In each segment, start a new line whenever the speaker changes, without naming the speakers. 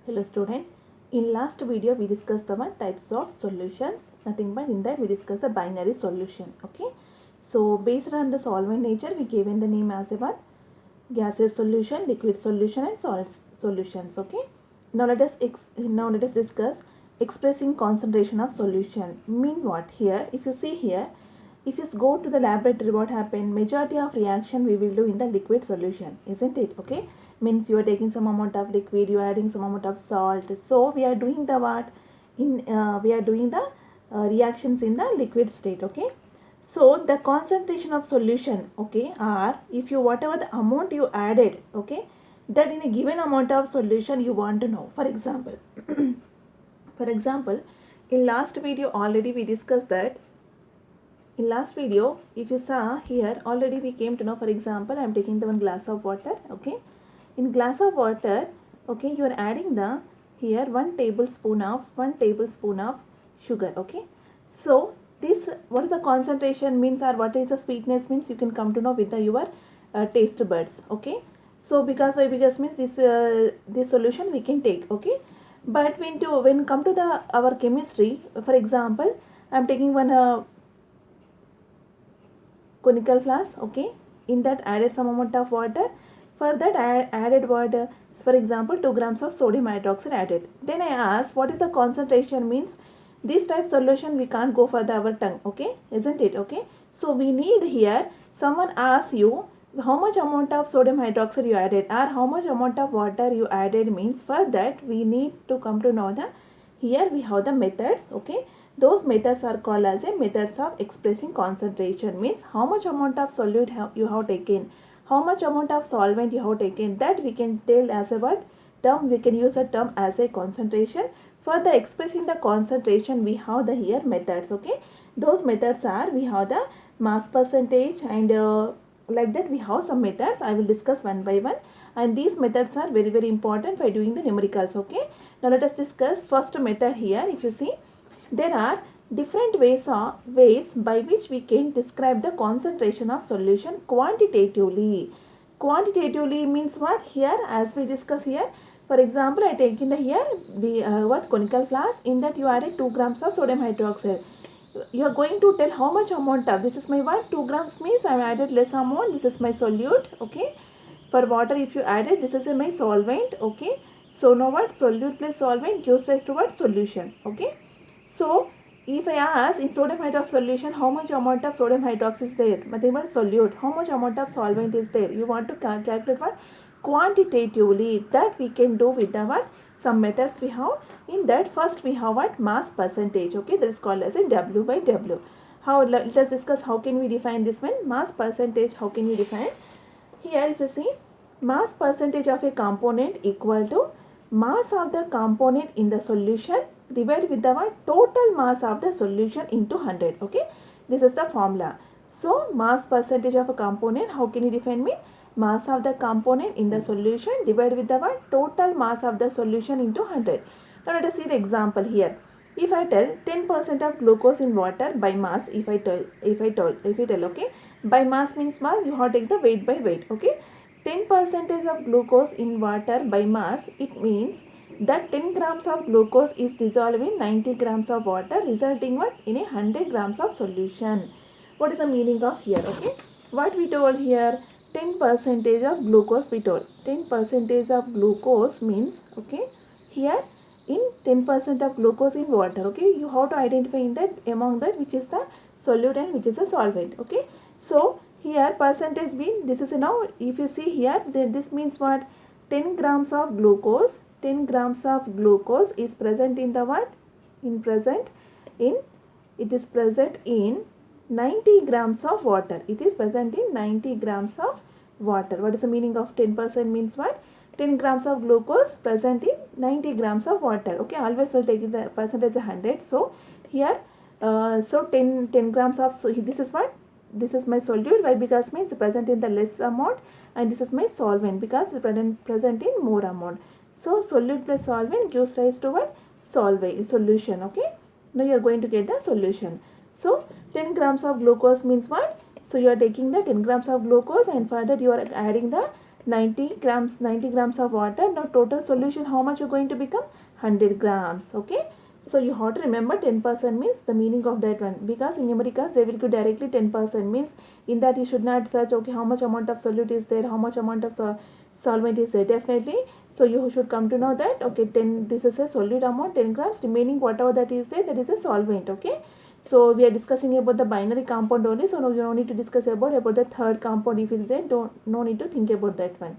Hello student. In last video we discussed the types of solutions. Nothing but in that we discussed the binary solution. Okay. So based on the solvent nature we gave in the name as a what? Gaseous solution, liquid solution and salts solutions. Okay. Now let us discuss expressing concentration of solution. Mean what here? If you see here, if you go to the laboratory, what happened? Majority of reaction we will do in the liquid solution, isn't it? Okay, means you are taking some amount of liquid, you are adding some amount of salt. So we are doing the what? We are doing the reactions in the liquid state. Okay. So the concentration of solution, okay, are if you whatever the amount you added, okay, that in a given amount of solution you want to know. For example, for example, in last video already we discussed that in last video, if you saw here, already we came to know, for example, I am taking the one glass of water, okay. In glass of water, okay, you are adding the here 1 tablespoon of sugar, okay. So this, what is the concentration means or what is the sweetness means, you can come to know with the your taste buds, okay. So because means this solution we can take, okay. But when come to the our chemistry, for example, I am taking one conical flask, okay. In that added some amount of water. For that I added water, for example 2 grams of sodium hydroxide added. Then I asked what is the concentration means. This type solution we can't go for our tongue, okay, isn't it? Okay, so we need here, someone asks you how much amount of sodium hydroxide you added or how much amount of water you added, means for that we need to come to know the, here we have the methods, okay. Those methods are called as a methods of expressing concentration, means how much amount of solute you have taken, how much amount of solvent you have taken, that we can tell as a what term, we can use a term as a concentration. For the expressing the concentration we have the here methods, okay. Those methods are, we have the mass percentage and like that we have some methods. I will discuss one by one, and these methods are very important for doing the numericals, okay. Now let us discuss first method here. If you see, there are different ways by which we can describe the concentration of solution quantitatively. Quantitatively means what? Here as we discuss here, for example, I take in the here the what conical flask, in that you added 2 grams of sodium hydroxide. You are going to tell how much amount of, this is my what, 2 grams means I have added less amount, this is my solute, okay. For water if you added, this is my solvent, okay. So now what, solute plus solvent gives rise to what, solution, okay. So if I ask in sodium hydroxide solution how much amount of sodium hydroxide is there, but even solute, how much amount of solvent is there, you want to calculate what, quantitatively, that we can do with the what, some methods we have. In that first we have what, mass percentage, okay, that is called as a W by W. How, let us discuss how can we define this one, mass percentage, how can we define. Here if you see, mass percentage of a component equal to mass of the component in the solution divided with the what, total mass of the solution into 100, okay. This is the formula. So mass percentage of a component, how can you define me, mass of the component in the solution divided with the what, total mass of the solution into 100. Now let us see the example here. If I tell 10% of glucose in water by mass, if I tell, okay, by mass means mass, you have to take the weight by weight, okay. 10% of glucose in water by mass, it means that 10 grams of glucose is dissolved in 90 grams of water, resulting what, in a 100 grams of solution. What is the meaning of here, okay. What we told here, 10% of glucose we told. 10% of glucose means, okay, here in 10% of glucose in water, okay, you have to identify in that, among that which is the solute and which is the solvent, okay. So here percentage mean, this is now, if you see here, then this means what, 10 grams of glucose, 10 grams of glucose is present in the what, in present in, it is present in 90 grams of water, it is present in 90 grams of water. What is the meaning of 10% means what, 10 grams of glucose present in 90 grams of water, okay. Always will take the percentage 100. So here so 10 grams of, so this is what, this is my solute, why, because means present in the less amount, and this is my solvent because present in more amount. So solute plus solvent gives rise to what, solvent, solution, okay. Now you are going to get the solution. So 10 grams of glucose means what, so you are taking the 10 grams of glucose and further you are adding the 90 grams of water. Now total solution, how much you're going to become? 100 grams. Okay. So you have to remember 10% means the meaning of that one, because in numericals they will give directly 10% means in that you should not search okay how much amount of solute is there, how much amount of solvent is there. Definitely, so you should come to know that okay 10, this is a solute amount 10 grams, remaining whatever that is there, that is a solvent. Okay. So we are discussing about the binary compound only, so no, you don't need to discuss about the third compound. If it is there, no need to think about that one.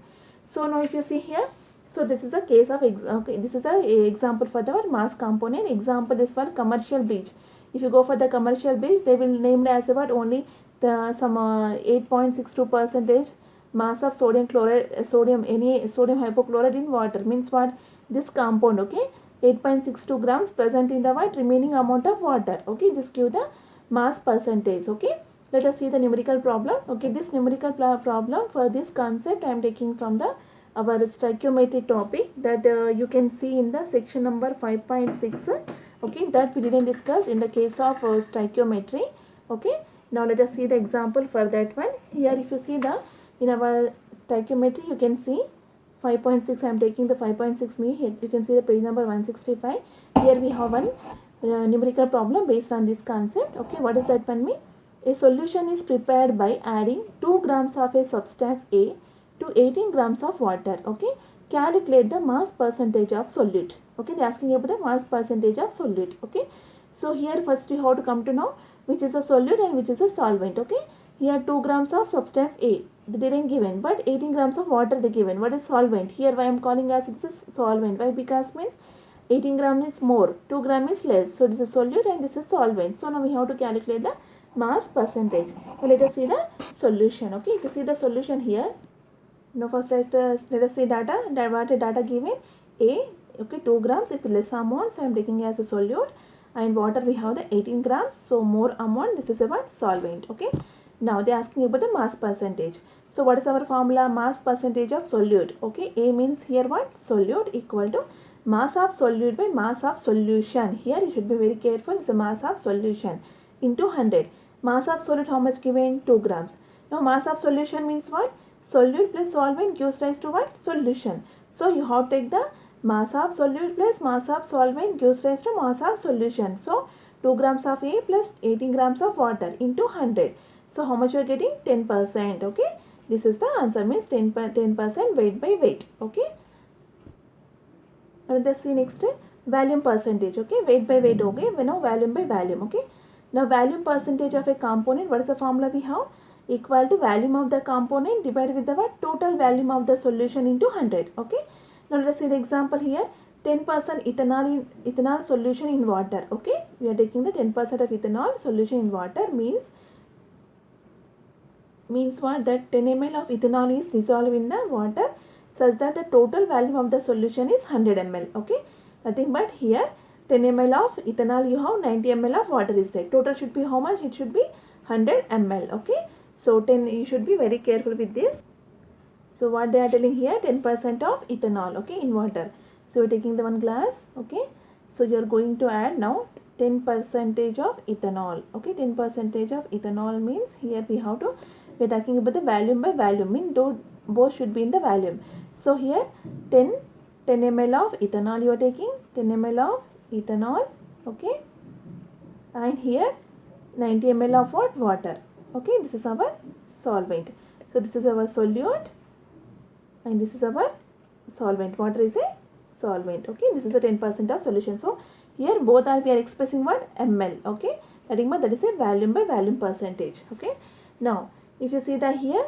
So now if you see here, so this is a case of okay, this is a example for the mass component. Example, this one commercial bleach. If you go for the commercial bleach, they will name it as about only the some 8.62 percentage mass of sodium chloride, sodium hypochlorite in water, means what, this compound. Okay, 8.62 grams present in the what, remaining amount of water. Okay, just give the mass percentage. Okay, let us see the numerical problem. Okay, this numerical problem for this concept I am taking from the our stoichiometry topic that you can see in the section number 5.6. Okay, that we didn't discuss in the case of stoichiometry. Okay, now let us see the example for that one. Here if you see the in our stoichiometry, you can see 5.6. I am taking the 5.6 me. Here you can see the page number 165. Here we have one numerical problem based on this concept. Okay, what does that one mean? A solution is prepared by adding 2 grams of a substance A to 18 grams of water. Okay, calculate the mass percentage of solute. Okay, they are asking about the mass percentage of solute. Okay, so here first you have to come to know which is a solute and which is a solvent. Okay, here 2 grams of substance A they didn't given, but 18 grams of water they given. What is solvent? Here why I am calling as it is solvent. Why? Because means 18 gram is more, 2 gram is less. So this is solute and this is solvent. So now we have to calculate the mass percentage. So let us see the solution. Okay, to see the solution here. Now first let us see data. What data given? A, okay, 2 grams is less amount, so I am taking as a solute, and water we have the 18 grams, so more amount. This is about solvent. Okay. Now they are asking about the mass percentage. So what is our formula? Mass percentage of solute. Okay, A means here what? Solute equal to mass of solute by mass of solution. Here you should be very careful. It's a mass of solution into 100. Mass of solute how much given? 2 grams. Now mass of solution means what? Solute plus solvent gives rise to what? Solution. So you have to take the mass of solute plus mass of solvent gives rise to mass of solution. So 2 grams of A plus 18 grams of water into 100. So how much you are getting? 10%. Okay. This is the answer, means 10% weight by weight. Okay. Let us see next volume percentage. Okay. Weight by weight. Okay. We know volume by volume. Okay. Now volume percentage of a component. What is the formula we have? Equal to volume of the component divided with the what? Total volume of the solution into 100. Okay. Now let us see the example here. 10% ethanol solution in water. Okay. We are taking the 10% of ethanol solution in water means what, that 10 ml of ethanol is dissolved in the water such that the total volume of the solution is 100 ml. Okay, nothing but here 10 ml of ethanol, you have 90 ml of water is there. Total should be how much? It should be 100 ml. Okay, so 10, you should be very careful with this. So what they are telling here, 10% of ethanol, okay, in water. So you're taking the one glass. Okay, so you're going to add now 10% of ethanol. Okay, 10% of ethanol means here we have to, we are talking about the volume by volume, mean both should be in the volume. So here 10 ml of ethanol you are taking, 10 ml of ethanol. Okay, and here 90 ml of what? Water. Okay, this is our solvent. So this is our solute and this is our solvent. Water is a solvent. Okay, this is a 10% of solution. So here both are, we are expressing what? Ml. Okay, that is a volume by volume percentage. Okay, now if you see that here,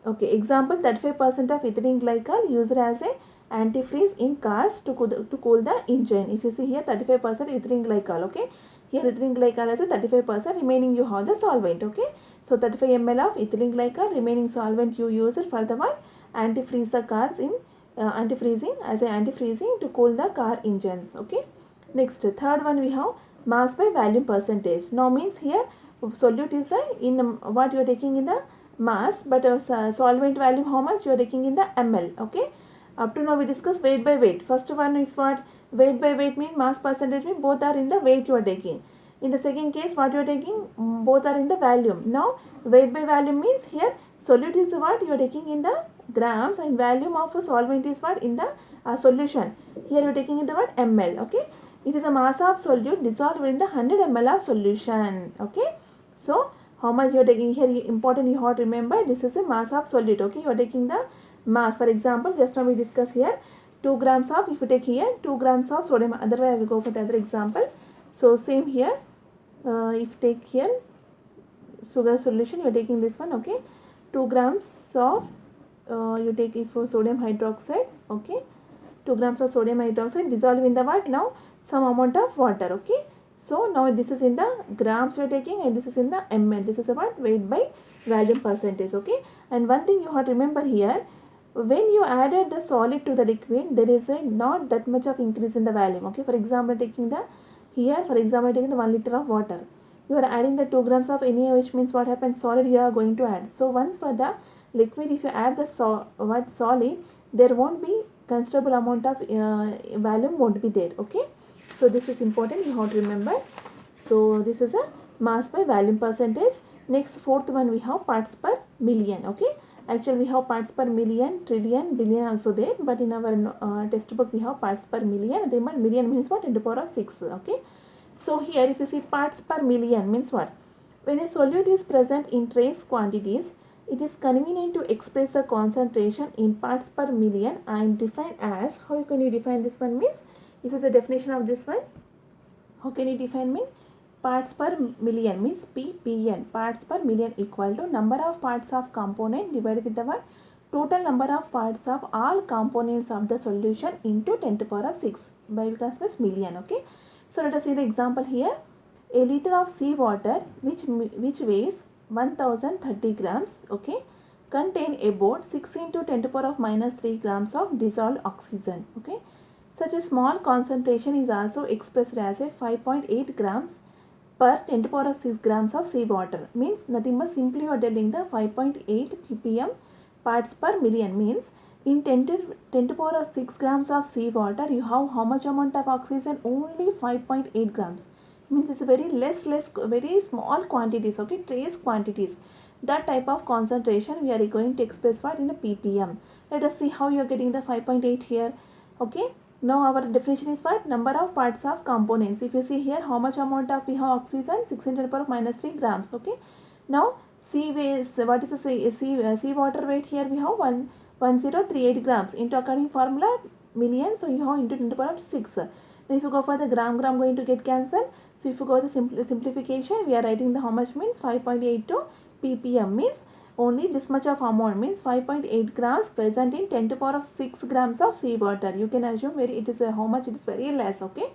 okay, example, 35% of ethylene glycol used as a antifreeze in cars to cool the engine. If you see here 35% ethylene glycol. Okay, here ethylene glycol as a 35%, remaining you have the solvent. Okay, so 35 ml of ethylene glycol, remaining solvent you use it for the what? Antifreeze the cars in antifreezing, as a antifreezing to cool the car engines. Okay, next third one we have mass by volume percentage. Now means here solute is in what you are taking in the mass, but solvent volume how much you are taking in the ml. Okay, up to now we discuss weight by weight. First one is what? Weight by weight mean mass percentage mean both are in the weight you are taking. In the second case what you are taking, both are in the volume. Now weight by volume means here solute is what you are taking in the grams and volume of a solvent is what in the solution. Here we are taking the word ml. Okay, it is a mass of solute dissolved in the 100 ml of solution. Okay, so how much you are taking here, important you have to remember, this is a mass of solute. Okay, you are taking the mass. For example, just now we discuss here 2 grams of, if you take here 2 grams of sodium, otherwise I will go for the other example. So same here, if you take here sugar solution, you are taking this one. Okay, 2 grams of you take it for sodium hydroxide. Okay, 2 grams of sodium hydroxide dissolved in the what, now some amount of water. Okay, so now this is in the grams you are taking and this is in the ml. This is about weight by volume percentage. Okay, and one thing you have to remember here, when you added the solid to the liquid, there is a not that much of increase in the volume. Okay, for example, taking the here, for example, taking the 1 liter of water, you are adding the 2 grams of NA, which means what happens, solid you are going to add. So once for the liquid, if you add the solid, there won't be considerable amount of volume won't be there. Okay, so this is important, you have to remember. So this is a mass by volume percentage. Next, fourth one, we have parts per million. Okay, actually we have parts per million, trillion, billion also there, but in our textbook we have parts per million. They mean million means what, 10 to the power of 6. Okay, so here if you see parts per million means what, when a solute is present in trace quantities, it is convenient to express the concentration in parts per million and define as, how can you define this one means, if it's a definition of this one, how can you define mean, parts per million means ppn, parts per million equal to number of parts of component divided with the what, total number of parts of all components of the solution into 10 to the power of 6 by, because plus million. Okay, so let us see the example here. A liter of seawater which weighs 1030 grams, okay, contain about 6 into 10 to the power of minus 3 grams of dissolved oxygen. Okay, such a small concentration is also expressed as a 5.8 grams per 10 to the power of 6 grams of seawater. Means nothing but simply you are telling the 5.8 ppm parts per million, means in 10 to the power of 6 grams of seawater you have how much amount of oxygen, only 5.8 grams. Means it's very less very small quantities. Okay, trace quantities, that type of concentration we are going to express what in the ppm. Let us see how you are getting the 5.8 here. Okay, now our definition is what, number of parts of components. If you see here how much amount of we have oxygen, 6 into the power of minus 3 grams. Okay, now sea weighs, what is the sea water weight, here we have 1038 grams into according formula million, so you have into 10 to the power of 6. Now if you go for the gram going to get cancelled. So if you go to simplification, we are writing the how much means 5.8 to ppm, means only this much of amount, means 5.8 grams present in 10 to the power of 6 grams of seawater. You can assume very it is how much, it is very less. Okay,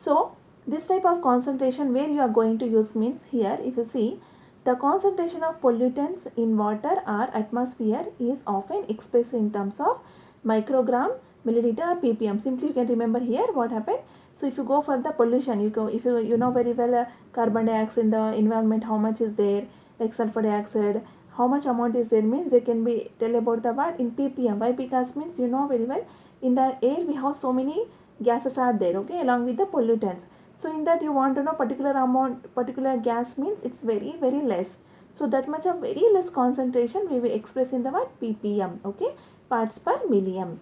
so this type of concentration where you are going to use means, here if you see the concentration of pollutants in water or atmosphere is often expressed in terms of microgram, milliliter or ppm. Simply you can remember here what happened. So if you go for the pollution, you go, if you know very well carbon dioxide in the environment, how much is there, like sulfur dioxide, how much amount is there, means they can be tell about the what in ppm. Why? Because means you know very well in the air we have so many gases are there. Okay, along with the pollutants. So in that you want to know particular amount, particular gas means it's very less. So that much of very less concentration we will express in the what ppm. Okay, parts per million.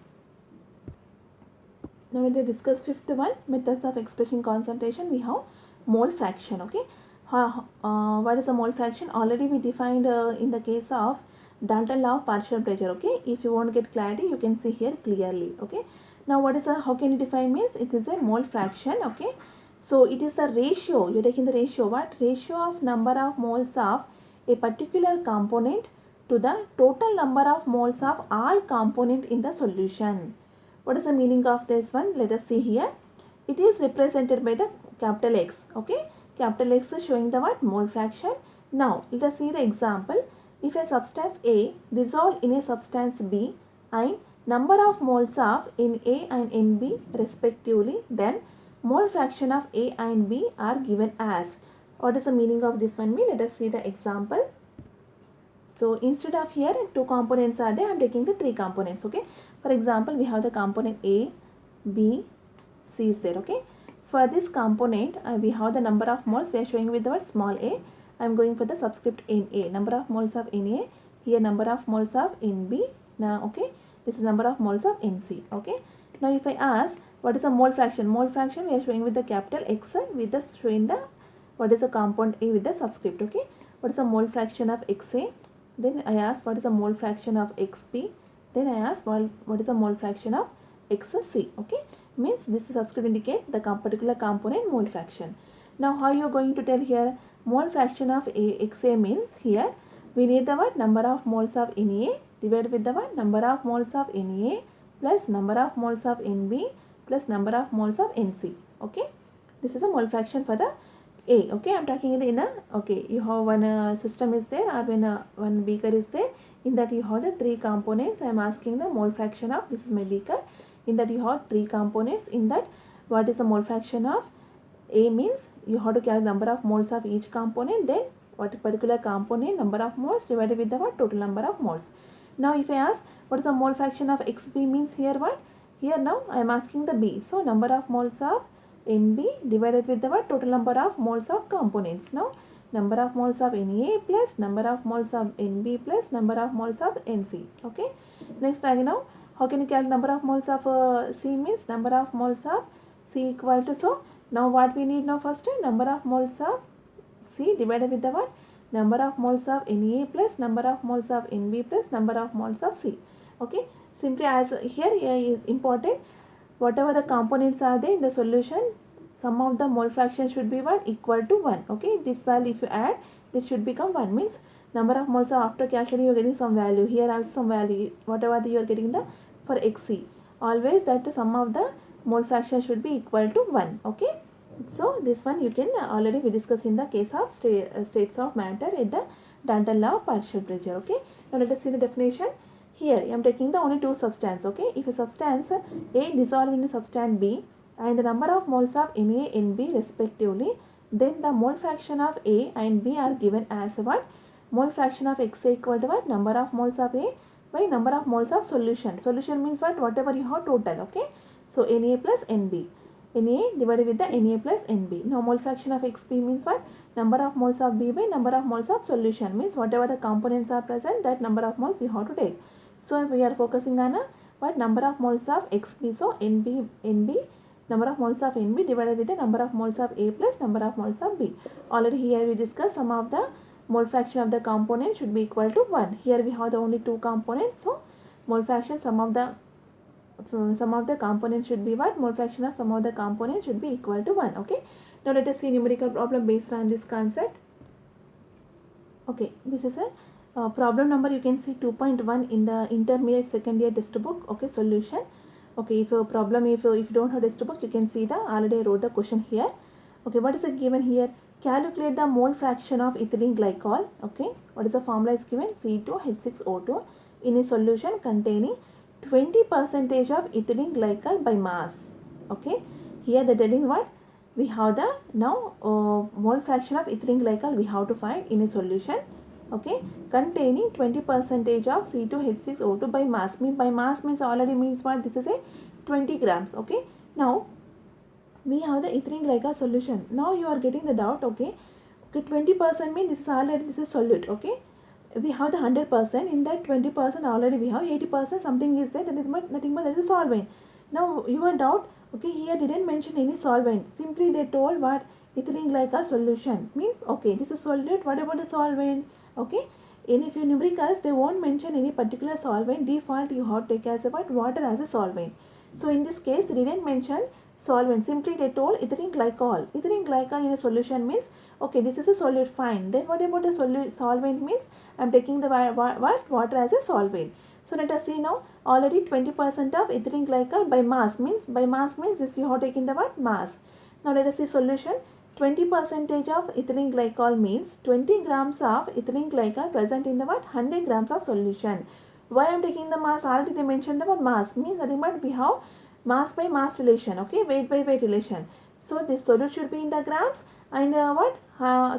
Now we will discuss fifth one, methods of expressing concentration. We have mole fraction. Okay, what is a mole fraction? Already we defined in the case of Dalton law of partial pressure. Okay, if you want to get clarity, you can see here clearly. Okay, now what is a, how can you define means, it is a mole fraction. Okay, so it is the ratio, you are taking the ratio, what, ratio of number of moles of a particular component to the total number of moles of all component in the solution. What is the meaning of this one? Let us see here. It is represented by the capital X. Okay, capital X is showing the what, mole fraction. Now let us see the example. If a substance A dissolved in a substance B and number of moles of in A and in B respectively, then mole fraction of A and B are given as. What is the meaning of this one? Let us see the example. So instead of here 2 components are there, I am taking the 3 components. Okay, for example we have the component A, B, C is there. Okay, for this component we have the number of moles, we are showing with the word small a. I am going for the subscript in A, number of moles of in A, here number of moles of in B, Now, okay, this is number of moles of NC. Okay. Now, if I ask what is a mole fraction? Mole fraction we are showing with the capital X with the showing the what is a compound A with the subscript. Okay. What is a mole fraction of XA? Then I ask what is a mole fraction of XB? Then I ask what is a mole fraction of XC? Okay. Means this subscript indicate the particular component mole fraction. Now, how you are going to tell here? Mole fraction of XA means here we need the what number of moles of Na divided with the what number of moles of Na plus number of moles of Nb plus number of moles of Nc. Okay, this is a mole fraction for the A. Okay, I am talking in a okay. You have one system is there, or when one beaker is there. In that you have the three components. I am asking the mole fraction of, this is my beaker. In that you have three components. In that, what is the mole fraction of A means you have to calculate number of moles of each component. Then what particular component number of moles divided with the what total number of moles. Now if I ask what is the mole fraction of XB means here what? Here now I am asking the B. So number of moles of NB divided with the what total number of moles of components. Now number of moles of Na plus number of moles of Nb plus number of moles of Nc. Okay. Next now how can you calculate number of moles of C means number of moles of C equal to, so now what we need now first number of moles of C divided with the what number of moles of Na plus number of moles of Nb plus number of moles of C. Okay, simply as here is important, whatever the components are there in the solution, sum of the mole fraction should be what equal to 1. Okay, this value if you add, this should become 1, means number of moles of after calculating you are getting some value, here also some value, whatever you are getting the for Xc, always that the sum of the mole fraction should be equal to 1. Okay, so this one you can already we discussed in the case of states of matter at the Danton law of partial pressure. Okay, now let us see the definition. Here I am taking the only two substance. Okay, if a substance A dissolve in a substance B and the number of moles of Na and B respectively, then the mole fraction of A and B are given as what? Mole fraction of X equal to what? Number of moles of A by number of moles of solution. Solution means what? Whatever you have total. Okay, so Na plus Nb. Na divided with the Na plus Nb. Now mole fraction of Xb means what? Number of moles of B by number of moles of solution, means whatever the components are present, that number of moles you have to take. So we are focusing on what number of moles of Xb. So Nb number of moles of Nb divided with the number of moles of A plus number of moles of B. Already here we discussed some of the mole fraction of the component should be equal to 1. Here we have the only two components. So mole fraction sum of the components should be what? Mole fraction of sum of the components should be equal to 1. Okay. Now let us see numerical problem based on this concept. Okay, this is a problem number, you can see 2.1 in the intermediate second year textbook. Okay, solution. Okay, if a problem, if you don't have textbook, you can see the already I wrote the question here. Okay, what is it given here? Calculate the mole fraction of ethylene glycol. Okay, what is the formula is given? C2H6O2 in a solution containing 20% of ethylene glycol by mass. Okay, here the telling what? We have the now mole fraction of ethylene glycol we have to find in a solution. Okay, containing 20% of C2H6O2 by mass. By mass means already means what? This is a 20 grams. Okay, now we have the ethylene glycol solution. Now you are getting the doubt. Okay, 20% means this is already, this is solute. Okay, we have the 100%, in that 20% already we have 80% something is there, that is nothing but that is solvent. Now your doubt, okay, here didn't mention any solvent, simply they told what? Ethylene glycol solution, means okay, this is solute, what about the solvent? Okay, in if you numericals they won't mention any particular solvent, default you have to take as a what? Water as a solvent. So in this case they didn't mention solvent, simply they told ethylene glycol. Ethylene glycol in a solution means okay, this is a solute, fine. Then what about the solvent means? I am taking the water as a solvent. So let us see now, already 20% of ethylene glycol by mass means this you have taken the what? Mass. Now let us see solution. 20% of ethylene glycol means 20 grams of ethylene glycol present in the what? 100 grams of solution. Why I am taking the mass? Already they mentioned the what? Mass, means that we have mass by mass relation. Okay, weight by weight relation. So this solute should be in the grams and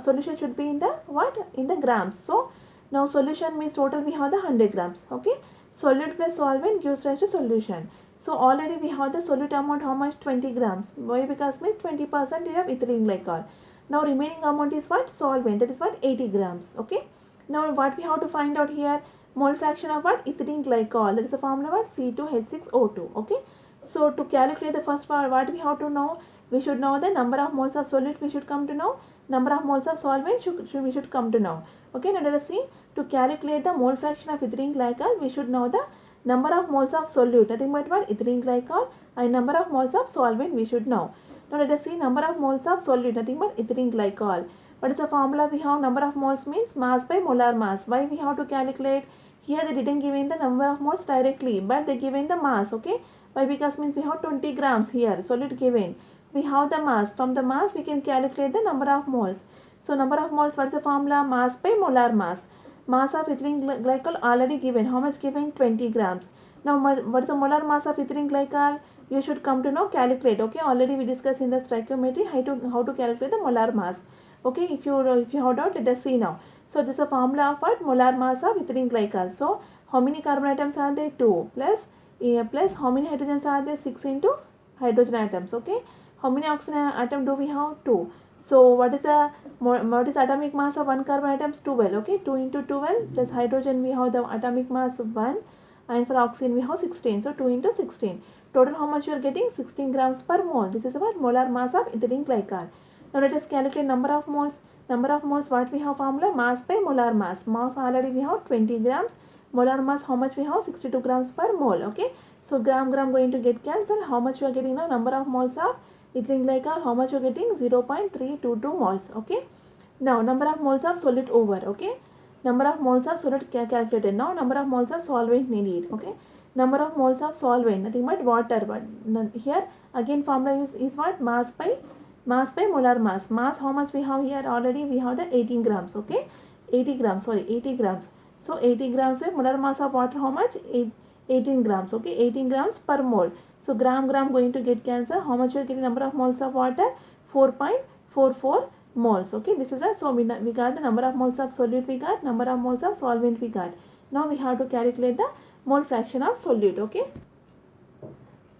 solution should be in the what? In the grams. So now solution means total we have the 100 grams. Okay, solute plus solvent gives rise to solution. So already we have the solute amount, how much? 20 grams. Why? Because means 20% of ethylene glycol. Now remaining amount is what? Solvent, that is what? 80 grams. Okay, now what we have to find out here? mole fraction of what? Ethylene glycol. That is the formula what? C2H6O2. Okay. So to calculate the first part, what we have to know? We should know the number of moles of solute. We should come to know number of moles of solvent. We should come to know. Okay. Now let us see. To calculate the mole fraction of ethylene glycol, we should know the number of moles of solute. Nothing but what? Ethylene glycol, and number of moles of solvent we should know. Now let us see number of moles of solute. Nothing but ethylene glycol. What is the formula we have? Number of moles means mass by molar mass. Why we have to calculate? Here they didn't give in the number of moles directly, but they give in the mass. Okay. Why? Because means we have 20 grams here. Solute given. We have the mass. From the mass we can calculate the number of moles. So number of moles, what is the formula? Mass by molar mass. Mass of ethylene glycol already given. How much given? 20 grams. Now what is the molar mass of ethylene glycol? You should come to know calculate. Okay. Already we discussed in the stoichiometry how to calculate the molar mass. Okay. If you have doubt, let us see now. So this is a formula of what? Molar mass of ethylene glycol. So how many carbon atoms are there? 2 plus how many hydrogens are there? 6 into hydrogen atoms. Okay. How many oxygen atom do we have? 2. So what is atomic mass of one carbon atom? 12. Okay. 2 into 12 plus hydrogen we have the atomic mass of 1, and for oxygen we have 16. So 2 into 16. Total how much you are getting? 16 grams per mole. This is what? Molar mass of ethylene glycol. Now let us calculate number of moles. Number of moles, what we have formula? Mass by molar mass. Mass already we have 20 grams. Molar mass how much we have? 62 grams per mole. Okay. So gram going to get cancelled. How much you are getting now? Number of moles of ethylene glycol. How much you are getting? 0.322 moles. Okay. Now number of moles of solute over. Okay. Number of moles of solute calculated. Now number of moles of solvent needed. Okay. Number of moles of solvent, nothing but water. But here again formula is what? Mass by molar mass. Mass how much we have here? Already we have the 18 grams. Okay. 80 grams. Sorry, 80 grams. So 80 grams with molar mass of water how much? 18 grams. Okay. 18 grams per mole. So gram going to get cancelled. How much we are getting? Number of moles of water? 4.44 moles. Okay. This is a, so we got the number of moles of solute we got, number of moles of solvent we got. Now we have to calculate the mole fraction of solute. Okay.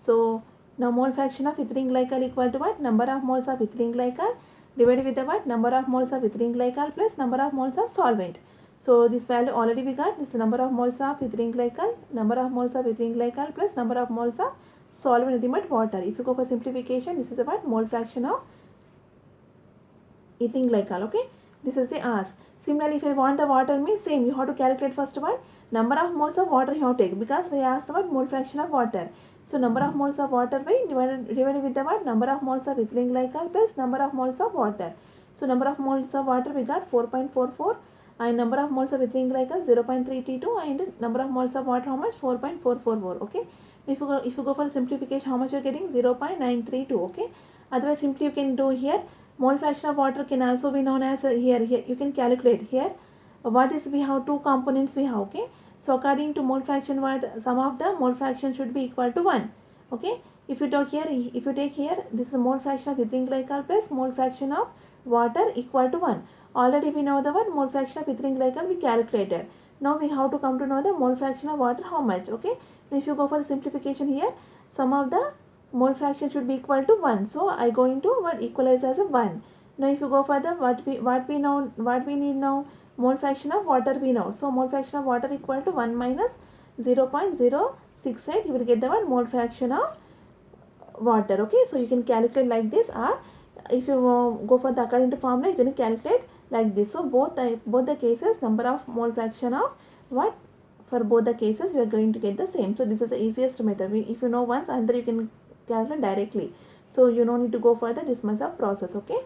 So now mole fraction of ethylene glycol equal to what? Number of moles of ethylene glycol divided with the what? Number of moles of ethylene glycol plus number of moles of solvent. So this value already we got. This number of moles of ethylene glycol, number of moles of ethylene glycol plus number of moles of solvent, ultimate water. If you go for simplification, this is about mole fraction of ethylene glycol. Okay. This is the ask. Similarly, if I want the water means same. You have to calculate first what? Number of moles of water you have to take, because we asked about mole fraction of water. So number of moles of water by divided with the what? Number of moles of ethylene glycol plus number of moles of water. So number of moles of water we got 4.44, and number of moles of ethylene glycol 0.332, and number of moles of water how much? 4.444. Okay. If you go for simplification, how much you are getting? 0.932. Okay. Otherwise simply you can do here. Mole fraction of water can also be known as here you can calculate here. What is, we have two components we have. Okay. So according to mole fraction, what sum of the mole fraction should be equal to 1. Okay. If you take here, this is a mole fraction of ethylene glycol plus mole fraction of water equal to 1. Already we know the one mole fraction of ethylene glycol we calculated. Now we have to come to know the mole fraction of water how much. Okay. Now if you go for the simplification here, sum of the mole fraction should be equal to 1. So I go into what? Equalize as a 1. Now if you go for the what we need now, mole fraction of water we know. So mole fraction of water equal to 1 minus 0.068. You will get the one mole fraction of water. Okay. So you can calculate like this, or if you go for the according to formula, you can calculate like this. So both the cases, number of mole fraction of what? For both the cases you are going to get the same. So this is the easiest method. If you know once, and then you can calculate directly. So you don't need to go further this much of process. Okay.